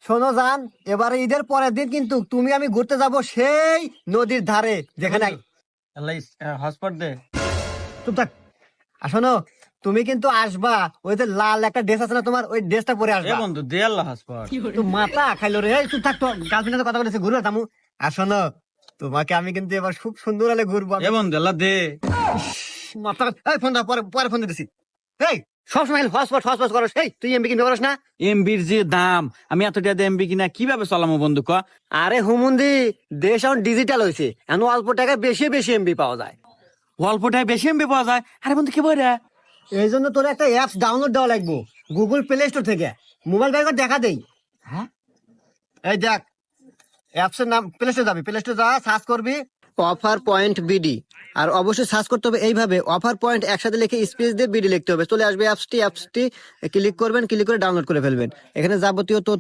শোনো জান, এবারে ঈদের পরের দিন কিন্তু তুমি আমি ঘুরতে যাব সেই নদীর ধারে যেখানে হটস্পট দে। চুপ থাক। আর শোনো, তুমি কিন্তু আসবা, ওই যে লাল একটা ড্রেস আছে না তোমার, ওই ড্রেসটা পরে এ আসবা। বন্ধু দে আল্লাহ হটস্পট। তো মাথা খাইলো রে, এই চুপ থাক তো, গার্লফ্রেন্ডের কথা বলেছে ঘুরবে তামু। আর শোনো, তোমাকে আমি কিন্তু এবার খুব সুন্দর হলে ঘুরবো। এ বন্ধু আল্লাহ দে। মাথা, এই ফোন দাও, পরে পরে ফোন দিতেছি। এই সবসময় হসপট হসপট করো, সেই তুই এমবি কিনতে পারস না? এমবির যে দাম, আমি এত টাকা দিয়ে এমবি কিনা কিভাবে চালামো বন্ধু ক? আরে হুমুন্দি, দেশ এখন ডিজিটাল হয়েছে, এখন অল্প টাকায় বেশি বেশি এমবি পাওয়া যায়। অল্পটায় বেশি এমবি পাওয়া যায়। আরে বন্ধু কি বলে? এই জন্য তোর একটা অ্যাপস ডাউনলোড দেওয়া লাগবে গুগল প্লে স্টোর থেকে। মোবাইল ব্যাগ দেখা দেই। হ্যাঁ এই দেখ, অ্যাপস এর নাম, প্লে স্টোর যাবি, প্লে স্টোর যা সার্চ করবি অফার পয়েন্ট বিডি। আর অবশ্যই সার্চ করতে হবে এইভাবে, অফার পয়েন্ট একসাথে লিখে স্পেস দিয়ে বিডি লিখতে হবে, চলে আসবে অ্যাপসটি ক্লিক করবেন, ক্লিক করে ডাউনলোড করে ফেলবেন। এখানে যাবতীয় তথ্য